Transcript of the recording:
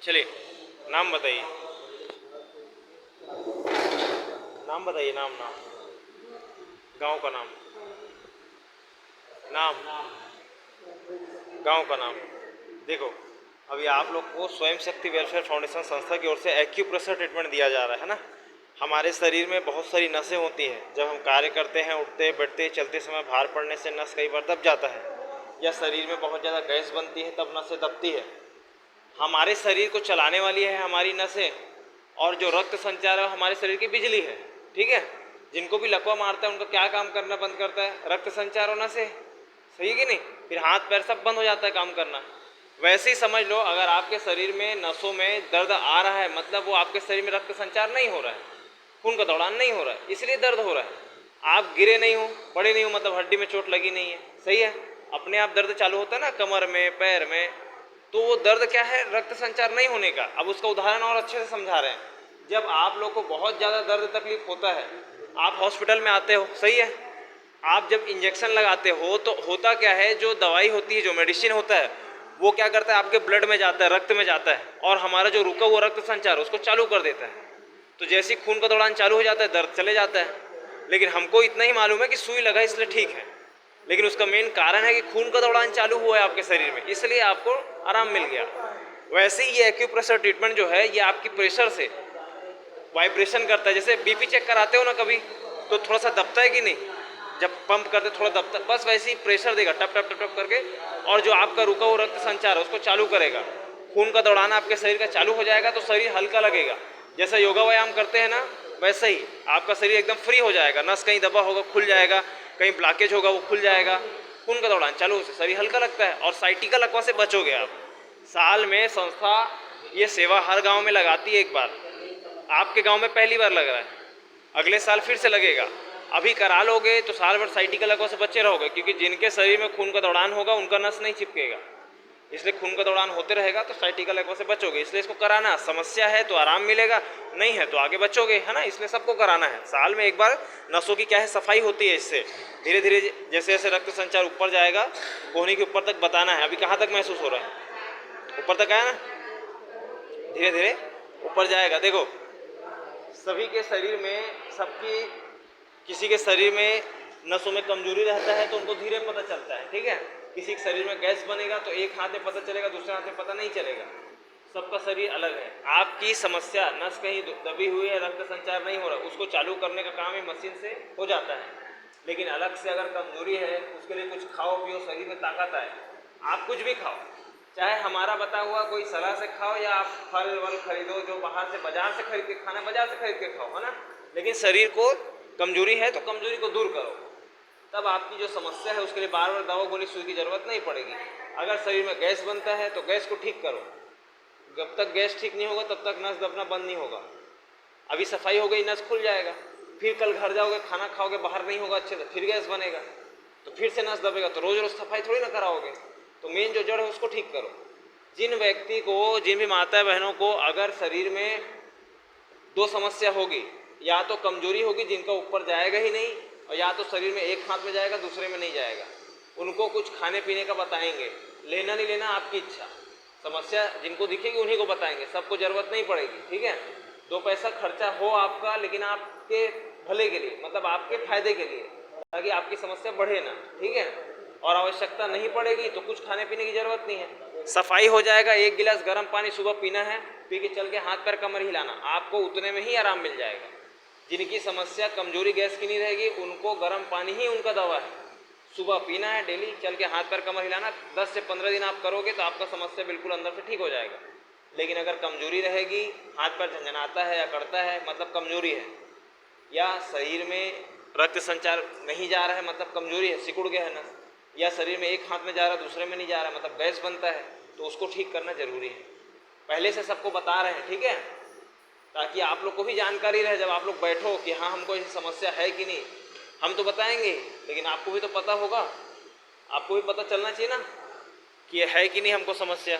चलिए, नाम बताइए। नाम बताइए, नाम नाम गांव का नाम। नाम, गांव का नाम। देखो, अभी आप लोग को स्वयं शक्ति वेलफेयर फाउंडेशन संस्था की ओर से एक्यूप्रेशर ट्रीटमेंट दिया जा रहा है ना। हमारे शरीर में बहुत सारी नसें होती हैं। जब हम कार्य करते हैं, उठते बैठते चलते समय भार पड़ने से नस कई बार दब जाता है, या शरीर में बहुत ज़्यादा गैस बनती है तब नसें दबती है। हमारे शरीर को चलाने वाली है हमारी नसें, और जो रक्त संचार है हमारे शरीर की बिजली है। ठीक है, जिनको भी लकवा मारता है उनका क्या काम करना बंद करता है? रक्त संचार और नसें। सही है कि नहीं? फिर हाथ पैर सब बंद हो जाता है काम करना। वैसे ही समझ लो, अगर आपके शरीर में नसों में दर्द आ रहा है, मतलब वो आपके शरीर में रक्त संचार नहीं हो रहा है, खून का दौड़ान नहीं हो रहा है, इसलिए दर्द हो रहा है। आप गिरे नहीं हो, पड़े नहीं हो, मतलब हड्डी में चोट लगी नहीं है। सही है, अपने आप दर्द चालू होता है ना कमर में, पैर में, तो वो दर्द क्या है? रक्त संचार नहीं होने का। अब उसका उदाहरण और अच्छे से समझा रहे हैं। जब आप लोग को बहुत ज़्यादा दर्द तकलीफ होता है, आप हॉस्पिटल में आते हो। सही है, आप जब इंजेक्शन लगाते हो तो होता क्या है, जो दवाई होती है, जो मेडिसिन होता है, वो क्या करता है? आपके ब्लड में जाता है, रक्त में जाता है, और हमारा जो रुका हुआ रक्त संचार उसको चालू कर देता है। तो जैसे ही खून का दौड़ान चालू हो जाता है, दर्द चले जाता है। लेकिन हमको इतना ही मालूम है कि सुई लगा इसलिए ठीक है, लेकिन उसका मेन कारण है कि खून का दौड़ान चालू हुआ है आपके शरीर में, इसलिए आपको आराम मिल गया। वैसे ही ये एक्यूप्रेशर ट्रीटमेंट जो है, ये आपकी प्रेशर से वाइब्रेशन करता है। जैसे बीपी चेक कराते हो ना कभी, तो थोड़ा सा दबता है कि नहीं? जब पंप करते थोड़ा दबता, बस वैसे ही प्रेशर देगा टप टप टप टप करके, और जो आपका रुका हुआ रक्त संचार है उसको चालू करेगा। खून का दौड़ान आपके शरीर का चालू हो जाएगा, तो शरीर हल्का लगेगा। जैसा योगा व्यायाम करते हैं ना, वैसे ही आपका शरीर एकदम फ्री हो जाएगा। नस कहीं दबा होगा खुल जाएगा, कहीं ब्लॉकेज होगा वो खुल जाएगा। खून का दौड़ान चालू से शरीर हल्का लगता है, और साइटिका लकवा से बचोगे आप। साल में संस्था ये सेवा हर गांव में लगाती है एक बार। आपके गांव में पहली बार लग रहा है, अगले साल फिर से लगेगा। अभी करा लोगे तो साल भर साइटिका लकवा से बचे रहोगे, क्योंकि जिनके शरीर में खून का दौड़ान होगा उनका नस नहीं चिपकेगा, इसलिए खून का दौड़ान होते रहेगा, तो साइटिका लकवा से बचोगे। इसलिए इसको कराना। समस्या है तो आराम मिलेगा, नहीं है तो आगे बचोगे, है ना। इसलिए सबको कराना है। साल में एक बार नसों की क्या है, सफाई होती है। इससे धीरे धीरे जैसे जैसे रक्त संचार ऊपर जाएगा, कोहनी के ऊपर तक बताना है। अभी कहाँ तक महसूस हो रहा है? ऊपर तक आया ना, धीरे धीरे ऊपर जाएगा। देखो, सभी के शरीर में, सबकी, किसी के शरीर में नसों में कमजोरी रहता है तो उनको धीरे पता चलता है। ठीक है, किसी के शरीर में गैस बनेगा तो एक हाथ में पता चलेगा, दूसरे हाथ में पता नहीं चलेगा। सबका शरीर अलग है। आपकी समस्या नस कहीं दबी हुई है, रक्त संचार नहीं हो रहा, उसको चालू करने का काम ही मशीन से हो जाता है। लेकिन अलग से अगर कमजोरी है, उसके लिए कुछ खाओ पियो, शरीर में ताकत आए। आप कुछ भी खाओ, चाहे हमारा बता हुआ कोई सलाह से खाओ, या आप फल वल खरीदो जो बाहर से, बाजार से खरीद के खाना, बाजार से खरीद के खाओ, है ना। लेकिन शरीर को कमजोरी है तो कमजोरी को दूर करो, तब आपकी जो समस्या है उसके लिए बार बार दवा गोली सुई की जरूरत नहीं पड़ेगी। अगर शरीर में गैस बनता है तो गैस को ठीक करो। जब तक गैस ठीक नहीं होगा तब तक नस दबना बंद नहीं होगा। अभी सफाई हो गई, नस खुल जाएगा। फिर कल घर जाओगे, खाना खाओगे, बाहर नहीं होगा अच्छे से, फिर गैस बनेगा, तो फिर से नस दबेगा, तो रोज रोज सफाई थोड़ी ना कराओगे। तो मेन जो जड़ है उसको ठीक करो। जिन व्यक्ति को, जिन भी माता बहनों को अगर शरीर में दो समस्या होगी, या तो कमजोरी होगी जिनका ऊपर जाएगा ही नहीं, और या तो शरीर में एक हाथ में जाएगा दूसरे में नहीं जाएगा, उनको कुछ खाने पीने का बताएंगे। लेना नहीं लेना आपकी इच्छा। समस्या जिनको दिखेगी उन्हीं को बताएंगे, सबको जरूरत नहीं पड़ेगी। ठीक है, दो पैसा खर्चा हो आपका, लेकिन आपके भले के लिए, मतलब आपके फायदे के लिए, ताकि आपकी समस्या बढ़े ना। ठीक है, और आवश्यकता नहीं पड़ेगी तो कुछ खाने पीने की जरूरत नहीं है। सफाई हो जाएगा। एक गिलास गर्म पानी सुबह पीना है, पी के चल के हाथ पैर कमर हिलाना, आपको उतने में ही आराम मिल जाएगा। जिनकी समस्या कमजोरी गैस की नहीं रहेगी, उनको गर्म पानी ही उनका दवा है। सुबह पीना है डेली, चल के हाथ पैर कमर हिलाना। 10 से 15 दिन आप करोगे तो आपका समस्या बिल्कुल अंदर से ठीक हो जाएगा। लेकिन अगर कमजोरी रहेगी, हाथ पैर झंझनाता है या करता है, मतलब कमजोरी है, या शरीर में रक्त संचार नहीं जा रहा है, मतलब कमजोरी है, सिकुड़ गया है नस, या शरीर में एक हाथ में जा रहा है दूसरे में नहीं जा रहा है, मतलब गैस बनता है, तो उसको ठीक करना जरूरी है। पहले से सबको बता रहे हैं, ठीक है, ताकि आप लोग को भी जानकारी रहे। जब आप लोग बैठो कि हाँ हमको ऐसी समस्या है कि नहीं, हम तो बताएंगे, लेकिन आपको भी तो पता होगा, आपको भी पता चलना चाहिए ना कि ये है कि नहीं हमको समस्या।